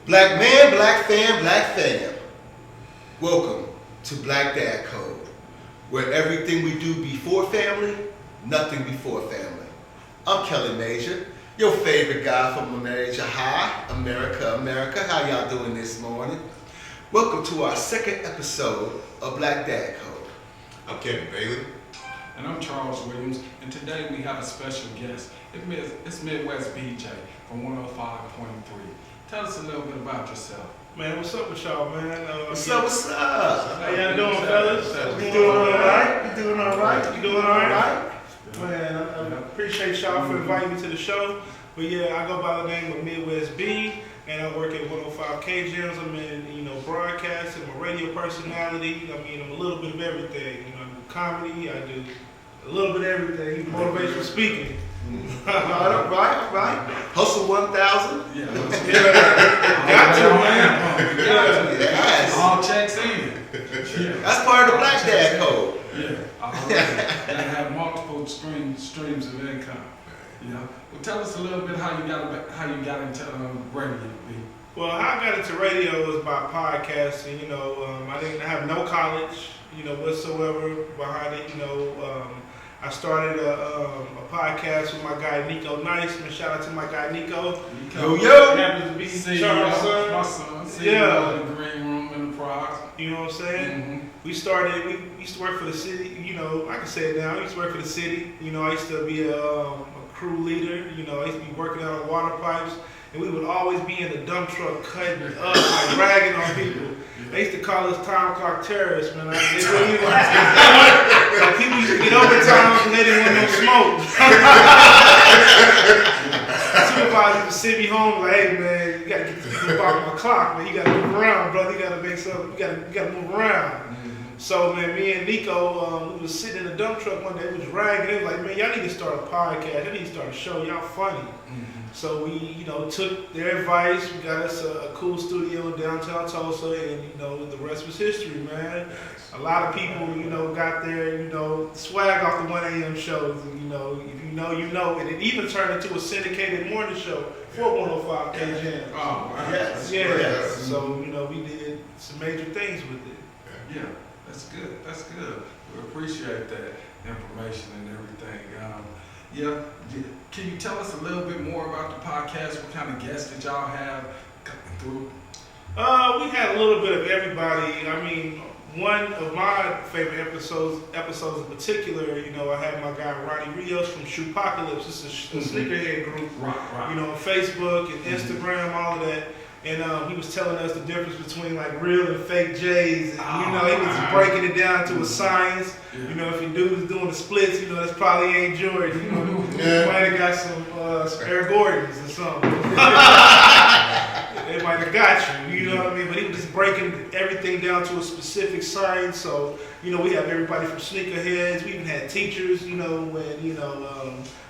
Black man, black fam, black fam. Welcome to Black Dad Code, where everything we do before family, nothing before family. I'm Kelly Major, your favorite guy from Major High, America. How y'all doing this morning? Welcome to our second episode of Black Dad Code. I'm Kevin Bailey. And I'm Charles Williams, and today we have a special guest. It's Midwest BJ from 105.3. Tell us a little bit about yourself. Man, what's up with y'all, man? What's up? How y'all doing, fellas? We doing all right? You doing all right? You doing all right? Man, I appreciate y'all for inviting me to the show. But yeah, I go by the name of Midwest B, and I work at 105 KJams. I'm in, broadcasting. I'm a radio personality. I'm a little bit of everything. I do comedy. I do a little bit of everything. Motivational speaking. All right. Hustle 1000. Yeah. Got to, man. Yes. All checks in. Yeah. That's part of the Black Dad Code. Yeah. Gotta have multiple streams of income. Well, tell us a little bit how you got into radio. Well, how I got into radio was by podcasting. I didn't have no college, whatsoever behind it. I started a podcast with my guy Nico Nice. Shout out to my guy Nico. Yo. Happens to be Charles' son. my son. Yeah. In the green room Enterprise. You know what I'm saying? Mm-hmm. We used to work for the city. I can say it now. I used to work for the city. I used to be a crew leader. I used to be working out on water pipes. And we would always be in the dump truck cutting up, like ragging on people. They used to call us time clock terrorists, man. People used to get overtime because they didn't want no smoke. Supervisor used to send me home like, hey man, you gotta get these people off my clock, man. You gotta move around, brother. You gotta make something. You gotta move around. So man, me and Nico, we was sitting in the dump truck one day. We was ragging. They was like, man, y'all need to start a podcast. Y'all need to start a show. Y'all funny. So we, took their advice. We got us a cool studio in downtown Tulsa, and the rest was history, man. A lot of people, got their, swag off the 1 a.m. shows. And, if you know, you know. And it even turned into a syndicated morning show for 105 KJams. Oh, wow. Yes. Yeah. Yes. So we did some major things with it. Yeah, that's good. That's good. We appreciate that information and everything. Can you tell us a little bit more about the podcast? What kind of guests did y'all have coming through? We had a little bit of everybody. One of my favorite episodes in particular, I had my guy Ronnie Rios from Shoepocalypse. It's a sneakerhead group. Right. On Facebook and Instagram, all of that. And he was telling us the difference between like real and fake J's. And, he was breaking it down to a science. Yeah. If your dude is doing the splits, that's probably ain't Jordan. You might have got some Air Gordons or something. They might have got you, you know what I mean? But he was just breaking everything down to a specific science. So, we have everybody from sneakerheads. We even had teachers,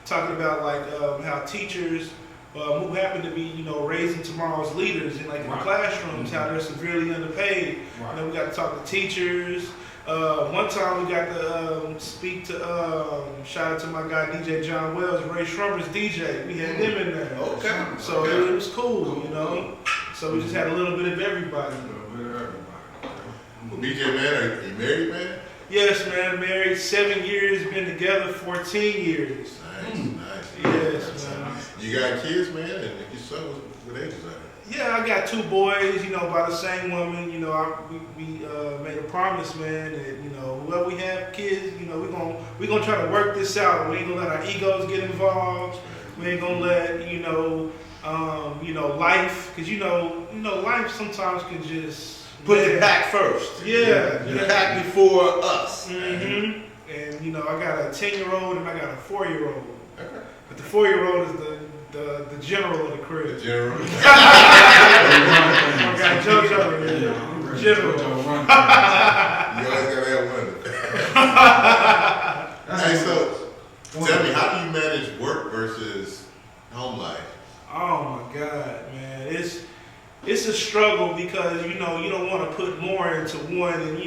talking about like how teachers who happen to be, raising tomorrow's leaders in the classrooms, how they're severely underpaid. Right. We got to talk to teachers. One time we got to speak to, shout out to my guy DJ John Wells, Ray Shrummer's DJ. We had them in there. Okay. So it was cool, So we just had a little bit of everybody. Well, BJ, man, are you married, man? Yes, man, married 7 years, been together 14 years. Nice. Yes, man. You got kids, man, and your son, what age is that? Yeah, I got 2 boys, by the same woman. We made a promise, man, that whoever we have kids, we're gonna try to work this out. We ain't gonna let our egos get involved. We ain't gonna let life, because life sometimes can just Put it back first. Yeah, The back before us. Mm-hmm. And I got a 10-year-old and I got a 4-year-old. Okay. But the 4-year-old is the general of the The crib. general. I got JoJo, general. You always gotta have one. Hey, so tell me, how do you manage work versus home life? Oh my God, man, it's a struggle because you don't want to put more into one, and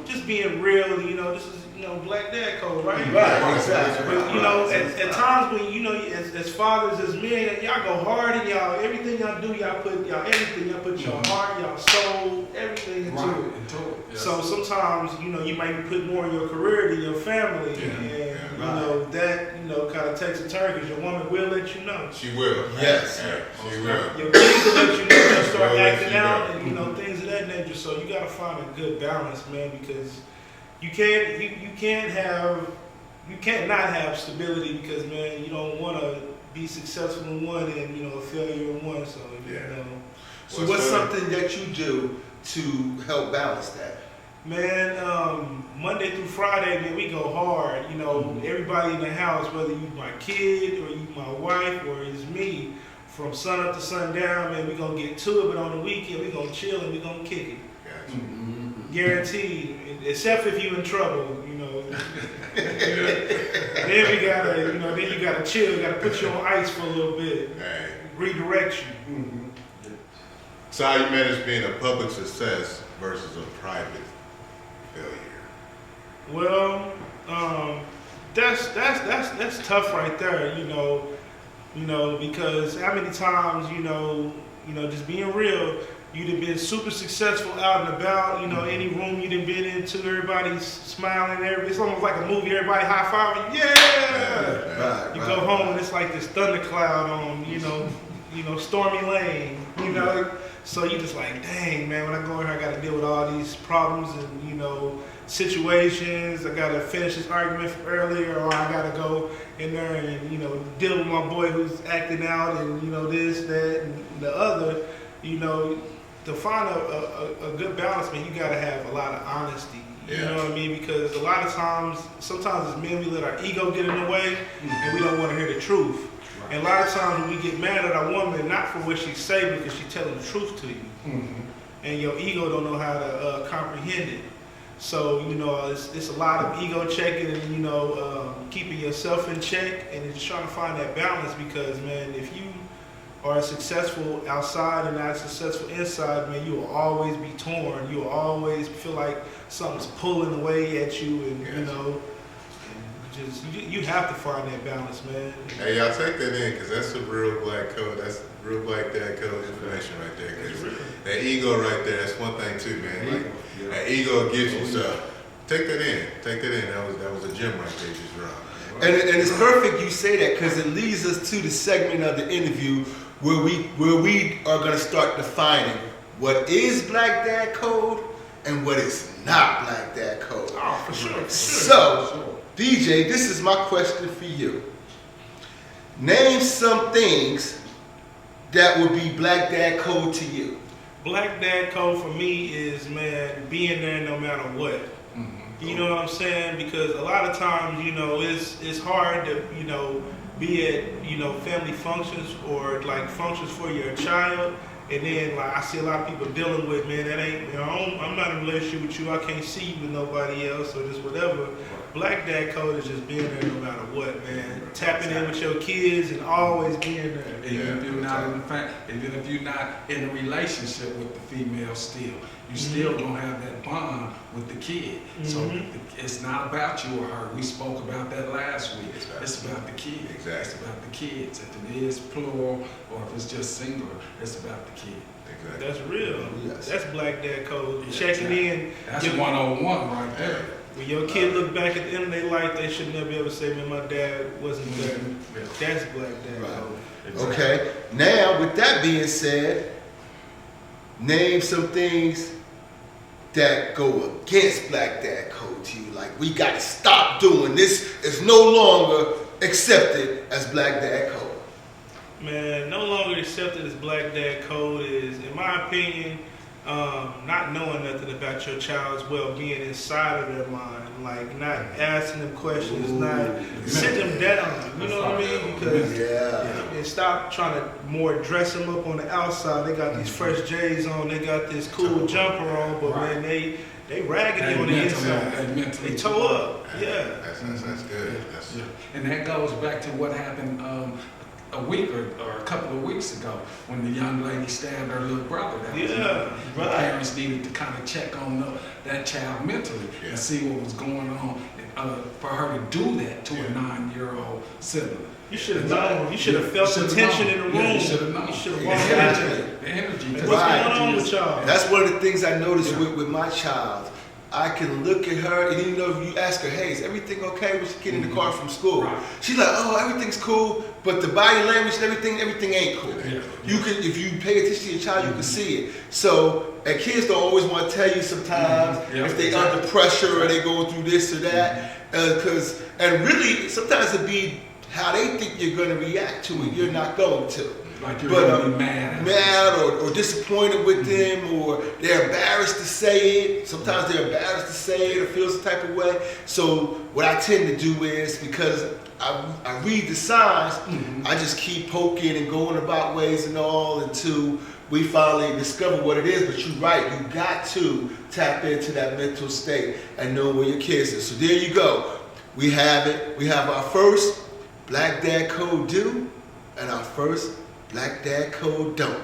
just being real. This is black dad code, right? Right, exactly. But, at times when as fathers, as men, y'all go hard and everything y'all do, y'all put your heart, y'all soul, everything into Right, it. into it. Yes. So sometimes, you might put more in your career than your family, and that kind of takes a turn because your woman will let you know. She will. Yes. Yeah, she will. Your kids will let you know, they'll start Will let acting you out, know. and things of that nature. So you gotta find a good balance, man, because you can't not have stability because, man, you don't want to be successful in one and a failure in one. So So what's something that you do to help balance that? Man, Monday through Friday, man, we go hard. Everybody in the house, whether you my kid or you my wife or it's me, from sun up to sundown, man, we gonna get to it. But on the weekend, we gonna chill and we gonna kick it. Gotcha. Guaranteed. Except if you in trouble, Then we gotta, then you gotta chill. You gotta put you on ice for a little bit, Hey. redirect you. So how you manage being a public success versus a private failure? Well, that's tough right there, because how many times, just being real, you'd have been super successful out and about, any room you'd have been into, everybody's smiling, it's almost like a movie, everybody high-fiving, yeah! You go home and it's like this thundercloud on, Stormy Lane, so you just like, dang, man, when I go in here, I gotta deal with all these problems and, situations, I gotta finish this argument from earlier, or I gotta go in there and, deal with my boy who's acting out and, this, that, and the other, to find a good balance, man, you gotta have a lot of honesty. You know what I mean? Because a lot of times, sometimes as men, we let our ego get in the way, and we don't want to hear the truth. Right. And a lot of times when we get mad at our woman, not for what she say, because she's telling the truth to you, and your ego don't know how to comprehend it. So it's a lot of ego checking and keeping yourself in check, and just trying to find that balance. Because, man, if you are successful outside and not successful inside, man, you will always be torn. You will always feel like something's pulling away at you, and you have to find that balance, man. Hey, y'all take that in, because that's a real black code. That's real black dad code information right there. Because that ego right there, that's one thing too, man. Like that ego gets you. So take that in. Take that in. That was a gem right there you just dropped. And it's perfect you say that, because it leads us to the segment of the interview where we are going to start defining what is Black Dad Code and what is not Black Dad Code. Oh, for sure. So, DJ, this is my question for you. Name some things that would be Black Dad Code to you. Black Dad Code for me is, man, being there no matter what. You know what I'm saying? Because a lot of times, it's hard to, be at, family functions or like functions for your child. And then, like, I see a lot of people dealing with, man, that ain't, I'm not in a relationship with you. I can't see you with nobody else or just whatever. Black Dad Code is just being there no matter what, man. Tapping in with your kids and always being there. Even if you're not in a relationship with the female still, you still gonna have that bond with the kid. So it's not about you or her. We spoke about that last week. It's about the kid. Exactly. It's about the kids. If it is plural or if it's just singular, it's about the kid. Exactly. That's real. Yes. That's Black Dad Code. Yeah, Checking in. That's 101 right there. When your kid look back at the end of their life, they should never be able to say, man, my dad wasn't there. That's Black Dad Code. Okay. Now, with that being said, name some things that go against Black Dad Code to you. Like, we got to stop doing this. It's no longer accepted as Black Dad Code. Man, no longer accepted as Black Dad Code is, in my opinion, not knowing nothing about your child's well-being inside of their mind, like not asking them questions, not sit them down, you know what I mean? Because and stop trying to more dress them up on the outside. They got these fresh J's on, they got this cool jumper on, but man, they raggedy on the inside. They toe up. That's good. And that goes back to what happened a week or a couple of weeks ago when the young lady stabbed her little brother. The parents needed to kind of check on that child mentally and see what was going on. for her to do that to a 9-year-old sibling. You should have known. You should have felt the tension in the room. Yeah, you should have known. You should have The walked energy. out. The energy. What's Right. going on with y'all? That's one of the things I noticed Yeah. with my child. I can look at her, and even though if you ask her, hey, is everything okay when she get in the car from school? Right. She's like, oh, everything's cool, but the body language and everything ain't cool. Yeah. You can, if you pay attention to your child, you can see it. So, and kids don't always want to tell you sometimes Yeah, if they exactly. under pressure or they going through this or that, and really, sometimes it be how they think you're going to react to it. You're not going to. Like you're But, gonna be mad. or disappointed with them, or they're embarrassed to say it. Sometimes they're embarrassed to say it or feel some type of way. So what I tend to do is, because I read the signs, I just keep poking and going about ways and all until we finally discover what it is. But you're right, you got to tap into that mental state and know where your kids are. So there you go. We have it. We have our first Black Dad Code do and our first Black Dad Code don't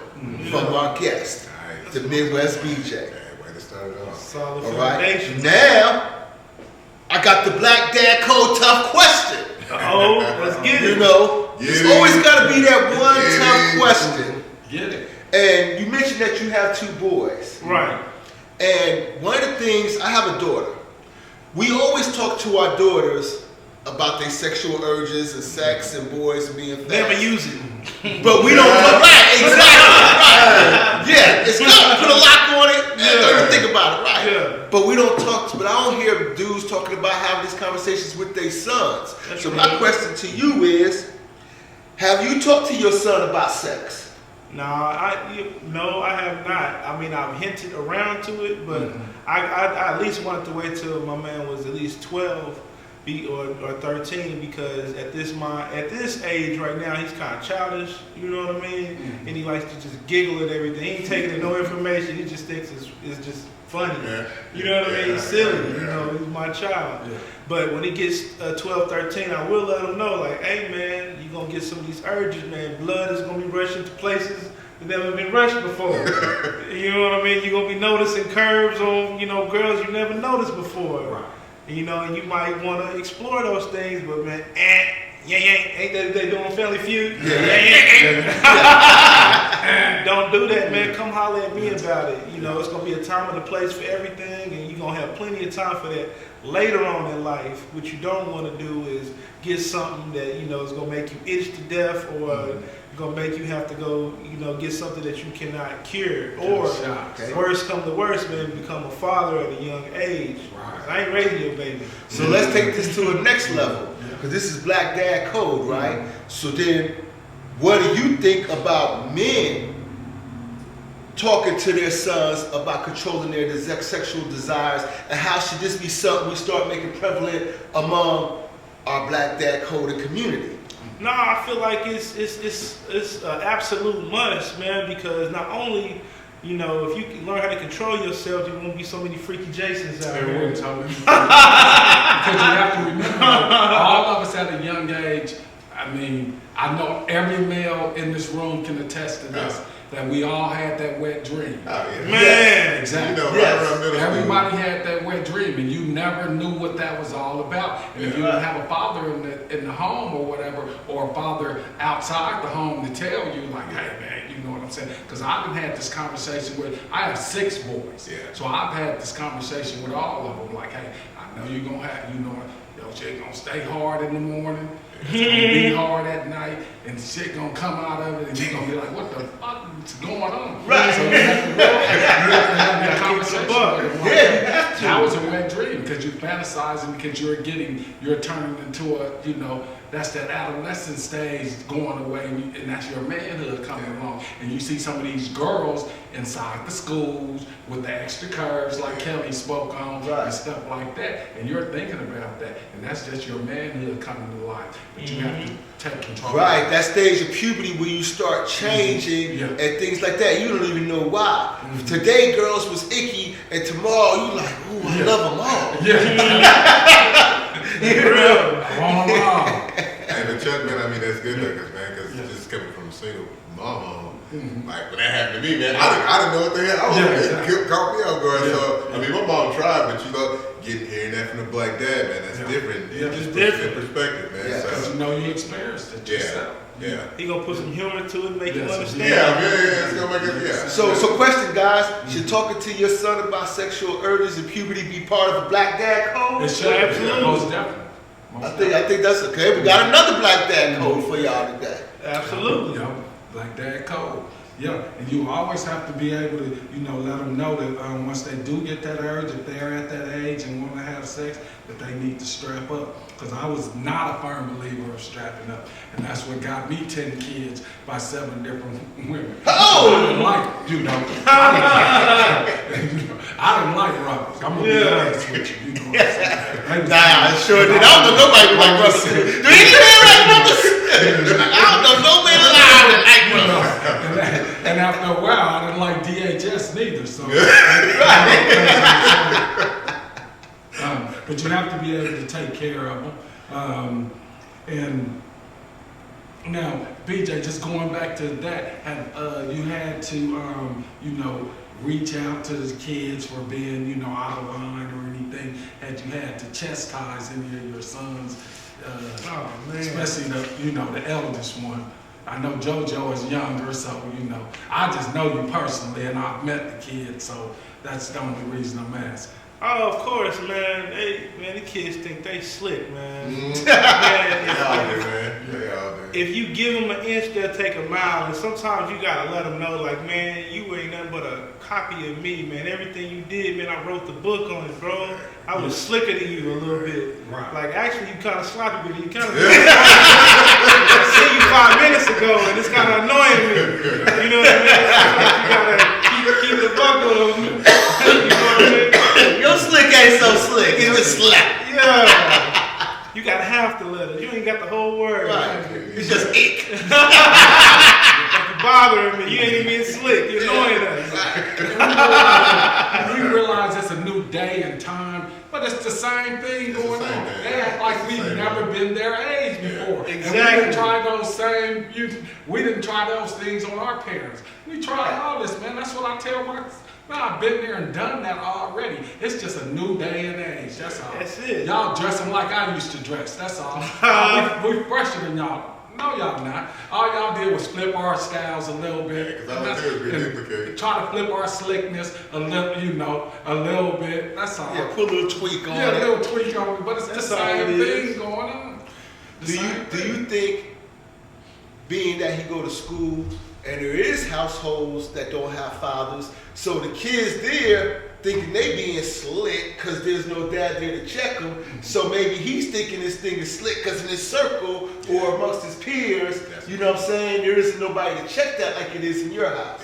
from our guest, Nice. the Midwest BJ. Okay, way to start it off. Solid All right. foundation. Now, I got the Black Dad Code tough question. Oh, let's get You it. know, there's Yeah. always got to be that one Yeah. tough question. Get it. And you mentioned that you have 2 boys. Right. And one of the things, I have a daughter. We always talk to our daughters about their sexual urges and sex and boys and being fast. Never use it. But we don't talk right, exactly. Right. Yeah, it's good. Put a lock on it. Yeah. Don't even think about it, right? Yeah. But we don't talk. But I don't hear dudes talking about having these conversations with their sons. That's so right. my question to you is: have you talked to your son about sex? No, I have not. I mean, I've hinted around to it, but I at least wanted to wait till my man was at least 12 or 13, because at this age right now, he's kind of childish, you know what I mean? And he likes to just giggle at everything. He ain't taking in no information. He just thinks it's just funny. Yeah. You know what I mean? He's silly. Yeah. You know, he's my child. Yeah. But when he gets 12, 13, I will let him know, like, hey, man, you're going to get some of these urges, man. Blood is going to be rushing to places that never been rushed before. You know what I mean? You're going to be noticing curves on, girls you never noticed before. Right. You know, and you might want to explore those things, but, man, ain't that they doing Family Feud? Don't do that, man. Come holler at me about it. You know, it's going to be a time and a place for everything, and you're going to have plenty of time for that later on in life. What you don't want to do is get something that, is going to make you itch to death, or going to make you have to go, get something that you cannot cure. Or, Okay. worst come to worst, man, become a father at a young age. Right. I ain't raising your baby. So let's take this to a next level, because this is Black Dad Code, right? So then, what do you think about men talking to their sons about controlling their sexual desires, and how should this be something we start making prevalent among our Black Dad Code and community? No, I feel like it's an absolute must, man, because not only, if you can learn how to control yourself, there won't be so many freaky Jasons out There there. wouldn't tell me. Because you have to remember, all of us at a young age, I mean, I know every male in this room can attest to this, that we all had that wet dream. Oh, yeah. Man, Exactly. Right Yes. around middle school. Everybody had that wet dream, and you never knew what that was all about. And if you didn't have a father in the home or whatever, or a father outside the home to tell you, like, hey man, you know what I'm saying? Because I've been had this conversation with, I have 6 boys, Yeah. so I've had this conversation with all of them, like, hey, I know you're gonna have, your shit gonna stay hard in the morning. It's gonna be hard at night, and shit gonna come out of it, and you're gonna be like, what the fuck is going on? Right. So you have to have that conversation with them. Yeah, you have to. That was a wet dream, because you're fantasizing, because you're turning into that's that adolescent stage going away, and that's your manhood coming along. And you see some of these girls inside the schools with the extra curves, like Kelly spoke on, Right. and stuff like that. And you're thinking about that, and that's just your manhood coming to life. But you have to take control. Right, that stage of puberty where you start changing Yeah. and things like that. You don't even know why. Today, girls was icky, and tomorrow you like, ooh, I love them all. Yeah. You know? I want 'em all. Hey, but Chuck, man, I mean, that's good, because just coming from a single mom, like, when that happened to me, man, I didn't know what the hell. Yeah, exactly. It caught me off guard. So, I mean, my mom tried, but, hearing that from the black dad, man, that's Yeah. different. Yeah, It just it's puts it in different. perspective, man. Yeah. Because So, you know you experienced it yourself. yeah. He gonna put some humor to it, make him Yes, understand. Yeah, it's gonna make it, yeah. So question, guys: should talking to your son about sexual urges and puberty be part of a black dad code? It should, Absolutely. most definitely. Most I think that's okay. We got another black dad code for y'all today. Absolutely. Yeah, like that code. Yeah, and you always have to be able to, let them know that once they do get that urge, if they're at that age and want to have sex, that they need to strap up. Because I was not a firm believer of strapping up, and that's what got me 10 kids by 7 different women. Oh! I didn't like, I didn't like rubbers. I'm gonna be honest with you. You know what I'm saying? Nah, I sure did. I don't know nobody who like brothers. Do any man like brothers? I don't know no man alive that like brothers. And after a while, I didn't like DHS neither. So, but you have to be able to take care of them. And now, BJ, just going back to that, have you had to, reach out to the kids for being, out of line or anything? Had you had to chastise any of your sons? Oh man. Especially the eldest one. I know JoJo is younger, so I just know you personally, and I've met the kid, so that's the only reason I'm asking. Oh, of course, man. The kids think they slick, man. Mm-hmm. Man, They all do, man. They all do. if you give them an inch, they'll take a mile. And sometimes you gotta let them know, like, man, you ain't nothing but a copy of me, man. Everything you did, man, I wrote the book on it, bro. I was slicker than you a little bit. Right. Like, actually, you kind of sloppy with it. You kind of. I see you 5 minutes ago, and it's kind of annoying me. You know what I mean? Like you gotta keep the buck on. You know what I mean? Your slick ain't so slick. It's just slap. Yeah. You got half the letter. You ain't got the whole word. Right. It's just ick. Like you bothering me. You ain't even being slick. You're annoying us. We realize it's a new day and time, but it's the same thing It's the going same on. thing. They act like It's the we've same never thing. been their age before. And Exactly. we didn't try those we didn't try those things on our parents. We tried all this, man. That's what I tell my. Man, I've been there and done that already. It's just a new day and age. That's all. That's it. Y'all dressing like I used to dress. That's all. we fresher than y'all. No, y'all not. All y'all did was flip our styles a little bit. Yeah, 'cause all I did was And reduplicate. try to flip our slickness a little bit. That's all. Yeah, put a little tweak on Yeah, a it. little tweak on it, but it's That's the all same it is. thing going on. The Do same thing. you think, being that he go to school and there is households that don't have fathers, so the kids there thinking they being slick because there's no dad there to check them, so maybe he's thinking this thing is slick because in his circle or amongst his peers, you know what I'm saying, there isn't nobody to check that like it is in your house.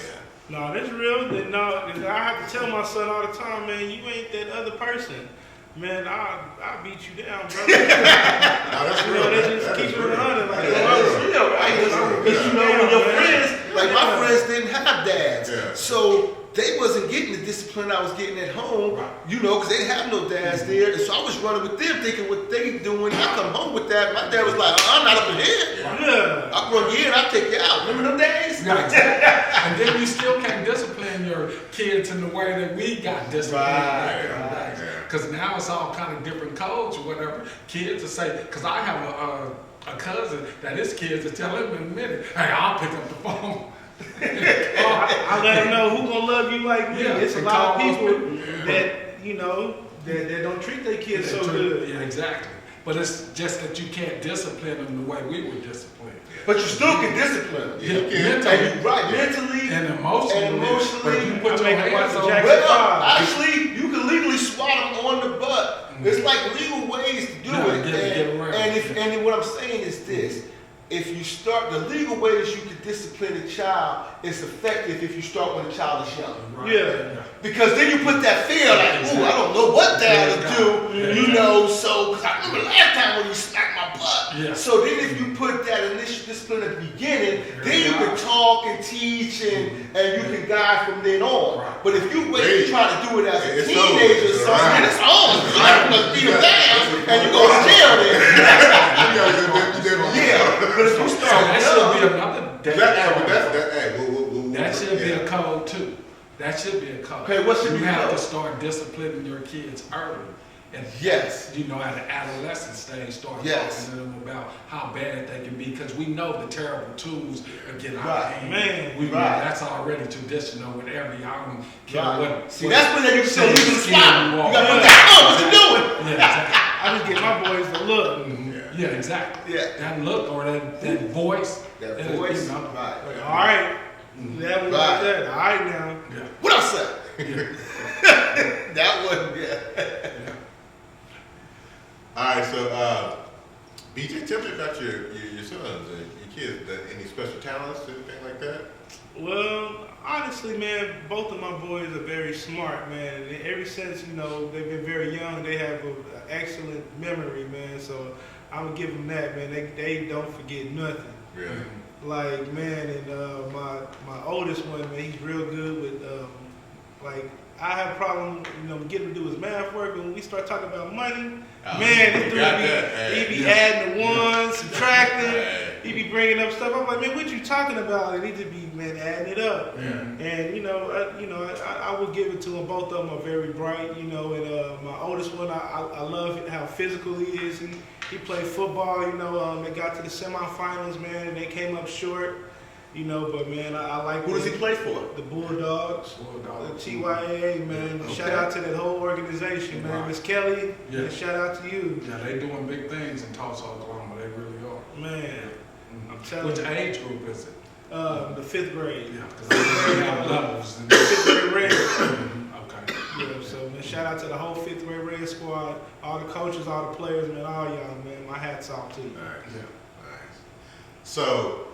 No, that's real. No, I have to tell my son all the time, man, you ain't that other person. Man, I'll beat you down, bro. No, that's You real. know, they man. just That keep is it real. 100. Like, That is It's real. real, right? Because you know when your friends, like my friends didn't have dads, Yeah. so they wasn't getting the discipline I was getting at home, you know, because they didn't have no dads there, and so I was running with them thinking what they doing. I come home with that, my dad was like, I'm not up in here. yeah. I'll run you in, I'll take you out. Remember them days? Yeah, exactly. And then you still can't discipline your kids in the way that we got disciplined back in the Right, days. yeah. Because now it's all kind of different codes or whatever. Kids will say, because I have a cousin that his kids will tell him in a minute, hey, I'll pick up the phone. I let them know who gonna love you like me. Yeah, It's a and lot of call those people people. that, you know, that don't treat their kids so good. Yeah, exactly. But it's just that you can't discipline them the way we were disciplined. But you still can discipline them. Yeah, you can. mentally And you, right, mentally. and emotionally. and emotionally, But if you put I your make hands Michael on Jackson them, Well, actually, you can legally swat them on the butt. It's like legal ways to do Yeah, it. get around. And what I'm saying is this. If you start, the legal ways you can discipline a child is effective if you start when the child is young. Right. Yeah. Because then you put that fear like, ooh, I don't know what dad will do, Yeah. you know, so, because I remember last time when you smacked my butt. Yeah. So then if you put that initial discipline at the beginning, then you can talk and teach and you can guide from then on. Right. But if you wait to try to do it as a It's teenager or over. something, Right. it's on. You're going to beat them down and you go to jail then. You gotta get them. Yeah, but if you So start that young, should be another day. That That should be a code too. That should be a code. Okay, what should you be have code? to start disciplining your kids early. and Yes. you know, at an adolescent stage, start Yes. talking to them about how bad they can be, because we know the terrible tools are getting out of Right. hand. Man. We Right. that's already traditional with every young kid. Right. See, that's when they say you can skin spot. you You are. gotta put that on. What you doing? Yeah, exactly. I just get my boys to look. Yeah, exactly. Yeah. That look or that voice. That you voice. know. Right. All right. That one Right. right there. All right now. Yeah. What else, sir? Yeah. That one, yeah. Yeah. All right, so BJ, tell me about your sons, your kids. Any special talents, anything like that? Well, honestly, man, both of my boys are very smart, man. And ever since, you know, they've been very young, they have an excellent memory, man. So I'm going to give them that, man. They don't forget nothing. Really? Like, man, and my oldest one, man, he's real good with, like, I have a problem, you know, getting him to do his math work, but when we start talking about money, man, this dude he be adding the ones, subtracting, he be bringing up stuff. I'm like, man, what you talking about? And he just be, man, adding it up. Yeah. And you know, I will give it to him. Both of them are very bright, you know. And my oldest one, I love how physical he is. He played football, you know. They got to the semifinals, man, and they came up short. You know, but man, I like. Who does he play for? The Bulldogs, Bulldogs. the TYA, man. Okay. Shout out to that whole organization, man. Right. Miss Kelly, Yeah. and shout out to you, Yeah, they doing big things in Tulsa, Oklahoma. They really are. man. I'm telling Which you. age group is it? The 5th grade. Yeah, because they have levels. And 5th grade Red. okay. Yeah, so man, shout out to the whole 5th grade Red squad, all the coaches, all the players, man, all y'all, man. My hat's off to you. Nice. Yeah. Nice. So,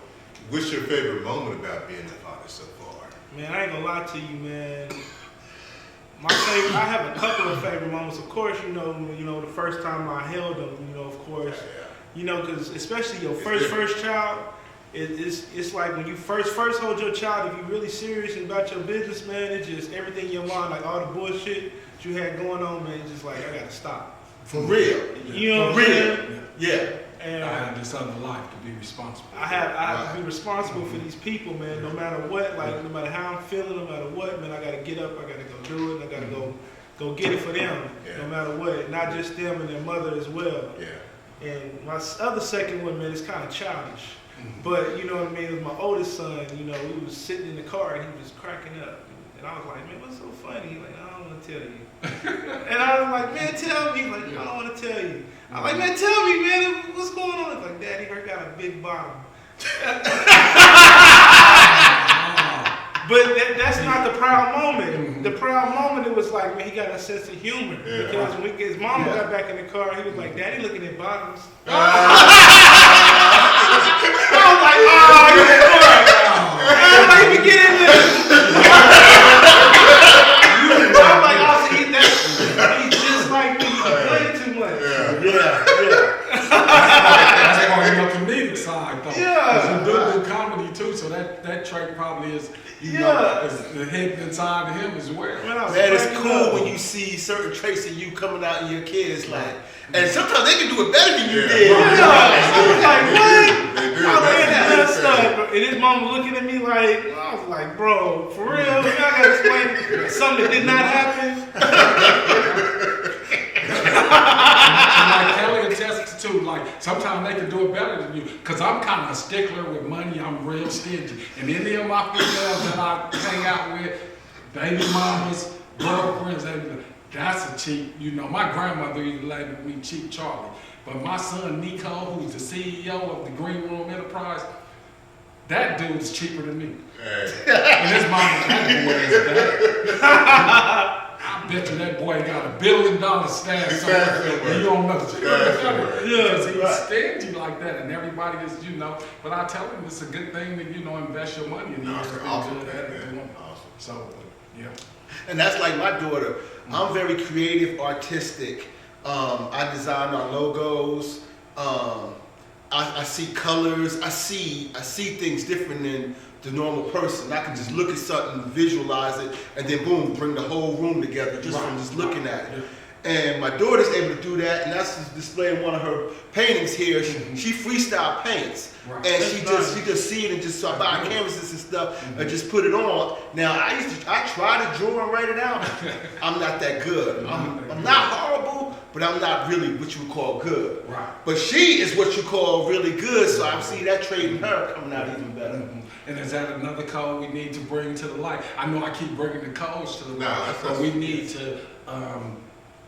what's your favorite moment about being a father so far? Man, I ain't gonna lie to you, man. My favorite, I have a couple of favorite moments. Of course, you know, the first time I held them, you know, of course, you know, because especially your first child, it's like when you first hold your child. If you're really serious about your business, man, it's just everything in your mind, like all the bullshit that you had going on, man. It's just like I gotta stop. For real. You know For what I'm real. saying? Yeah. And I have this other life to be responsible. I have to be responsible for these people, man. No matter what, like no matter how I'm feeling, no matter what, man, I gotta get up, I gotta go do it, I gotta go get it for them, Yeah. no matter what. Not just them and their mother as well. Yeah. And my other second one, man, is kind of childish. But you know what I mean? With my oldest son, you know, we was sitting in the car and he was cracking up. And I was like, man, what's so funny? He's like, I don't want to tell you. And I was like, man, tell me. He's like, I don't want to tell you. I'm like, man, tell me, man, what's going on? He's like, Daddy, I got a big bottom. But that's not the proud moment. The proud moment, it was like, man, he got a sense of humor. Yeah. Because when his mama got back in the car, he was like, Daddy looking at bottoms. I was like, oh, you're boy. I'm like, we get in there. I'm like, oh, see, he's just like me. He played too much. That's on your comedic side, though. Yeah. Because you do comedy too, so that trait probably is, you know, is hidden inside of him as well. Man, I was Man, it's cracking cool up. when you see certain traits of you coming out in your kids, like, and sometimes they can do it better than you Yeah. did. Yeah, I was like, what? They do. I was like, That's that's good stuff. And his mom was looking at me like, I was like, bro, for real? Y'all gotta explain something that did not happen? And like Kelly attests to, like, sometimes they can do it better than you. Because I'm kind of a stickler with money. I'm real stingy. And any of my females that I hang out with, baby mamas, girlfriends, that's a cheap. You know, my grandmother used to label me Cheap Charlie. But my son, Nico, who's the CEO of the Green Room Enterprise, that dude is cheaper than me. Hey. And his mama, that boy is bad. I bet you that boy got $1 billion stashed somewhere. And you don't know. Because he's stingy like that, and everybody is, you know. But I tell him it's a good thing to, you know, invest your money in No, these it's things. awesome, Good at it, man. doing. Awesome. So, yeah. And that's like my daughter. I'm very creative, artistic. I design our logos. I see colors. I see things different than the normal person. I can just look at something, visualize it, and then boom, bring the whole room together just from just looking at it. And my daughter's able to do that, and that's just displaying one of her paintings here. She freestyle paints, Right. and she just see it and just start buying canvases and stuff and just put it on. Now I try to draw and write it out. I'm not that good. I'm not horrible, but I'm not really what you would call good. Right. But she is what you call really good, so I see that trait in her coming out even better. And is that another code we need to bring to the light? I know I keep bringing the codes to the No, light, that's- but we need to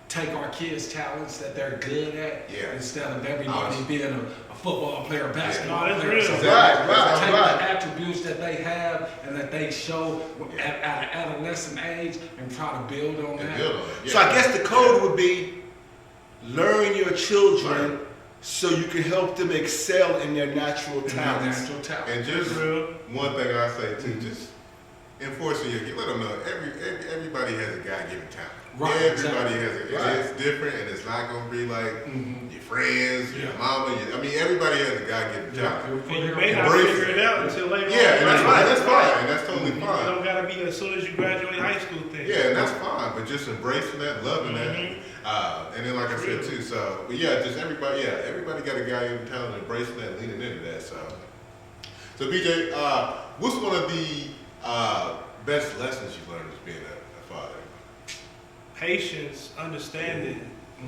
take our kids' talents that they're good at, Yeah. instead of everybody being a football player, a basketball No, that's player. real. So Right. take the attributes that they have and that they show at an adolescent age and try to build on And that. build on it. Yeah. So I guess the code would be learn your children Learn. so you can help them excel in their natural And their talents. natural talent. And just Real. one thing I say too, just enforcing your, let them know everybody has a God-given talent. Right, Everybody exactly. has it. Right. It's different, and it's not gonna be like Mhm. your friends, your Yeah. mama. I mean, everybody has a God-given talent. And you may not Embrace figure it. it out until later on. Yeah, and that's Right. fine. That's fine. And that's totally It fine. don't gotta be as soon as you graduate high school thing. Yeah, and that's fine. But just embracing that, loving Mhm. that, and then like I said too. So, but yeah, just everybody. Yeah, everybody got a God-given talent, embracing that, leaning into that. So BJ, what's one of the best lessons you learned as being a father? Patience, understanding.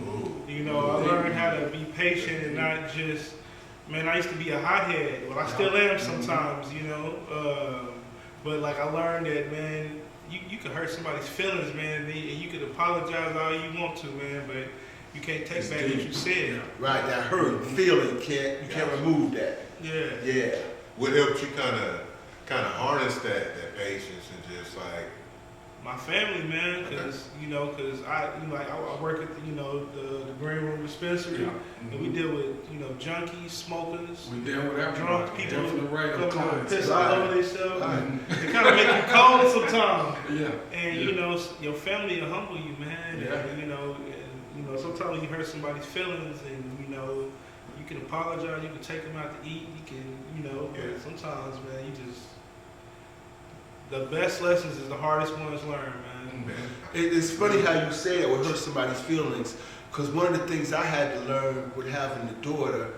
Ooh. You know, I learned how to be patient and not just, man, I used to be a hothead. Well, I still am sometimes, you know. But like I learned that, man, you could hurt somebody's feelings, man, and you could apologize all you want to, man, but you can't take It's back deep. what you said. Right, that hurt feeling you can't remove that. Yeah. Yeah. What helped you kind of harness that patience and just like My family, man, because I work at the Green Room Dispensary, Yeah. and we deal with junkies, smokers, We deal with everybody. drunk people Different array of come clients. piss Right. all over themselves. Right. It kind of make you cold sometimes. Yeah. And Yeah. your family will humble you, man. Yeah. And sometimes you hurt somebody's feelings, and you can apologize, you can take them out to eat, you can, Yeah. but sometimes, man, the best lessons is the hardest ones learned, man. It's funny how you say that would hurt somebody's feelings, because one of the things I had to learn with having a daughter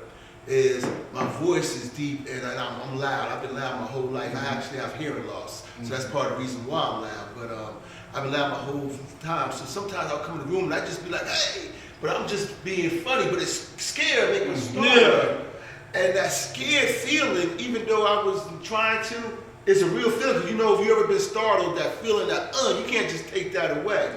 is my voice is deep and I'm loud. I've been loud my whole life. I actually have hearing loss, so that's part of the reason why I'm loud. But I've been loud my whole time. So sometimes I'll come in the room and I just be like, hey, but I'm just being funny, but it's scared, make me startle. Yeah. And that scared feeling, even though I was trying to, it's a real feeling. 'Cause if you ever been startled, that feeling that, you can't just take that away.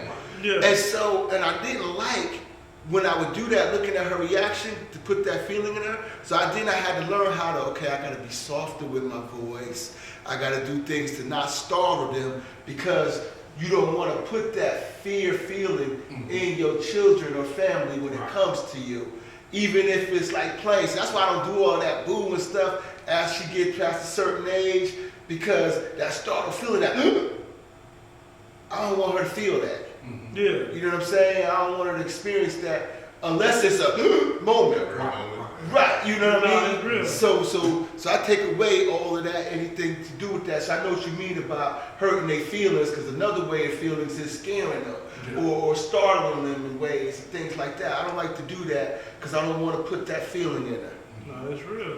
Yeah. And I didn't like when I would do that, looking at her reaction, to put that feeling in her. So I had to learn how to, I gotta be softer with my voice. I gotta do things to not startle them, because you don't wanna put that fear feeling in your children or family when it comes to you. Even if it's like playing. So that's why I don't do all that boo and stuff as she gets past a certain age, because that startled feeling, that I don't want her to feel that. Yeah. You know what I'm saying? I don't want her to experience that unless it's a moment. Right, you know what No, I it's mean? real. So I take away all of that, anything to do with that. So I know what you mean about hurting their feelings, because another way of feelings is scaring them or startling them in ways and things like that. I don't like to do that because I don't want to put that feeling in her. No, that's real.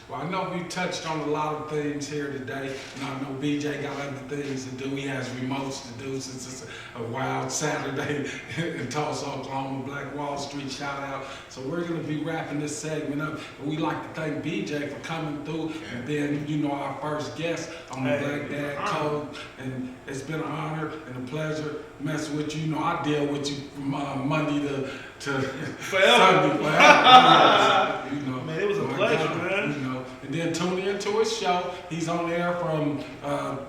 Well, I know we touched on a lot of things here today, and I know BJ got other things to do. He has remotes to do since it's a wild Saturday in Tulsa, Oklahoma, Black Wall Street, shout out. So we're going to be wrapping this segment up. But we'd like to thank BJ for coming through, and then, our first guest on the Black Dad Code. And it's been an honor and a pleasure messing with you. I deal with you from Monday to Forever. Sunday, forever. Man, it was a my pleasure, God, man. And then tune into his show. He's on air from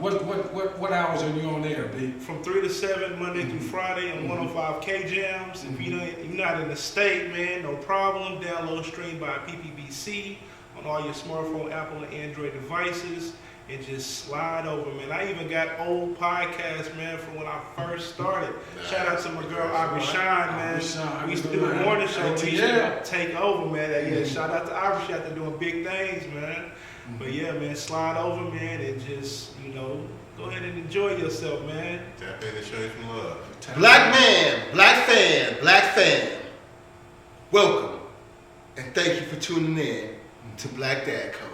what hours are you on air, B? From 3 to 7, Monday through Friday on 105 K Jams. If you're not in the state, man, no problem. Download, stream by PPBC on all your smartphone, Apple, and Android devices. And just slide over, man. I even got old podcasts, man, from when I first started. Shout out to my girl, Aubrey Shine, man. Aubrey Shine, We used to do the morning show. We used to ATL. take over, man. Yeah, shout out to Aubrey. She out there doing big things, man. But yeah, man, slide over, man, and just, go ahead and enjoy yourself, man. Tap in and show you some love. Black man, black fan, welcome. And thank you for tuning in to Black Dad Code.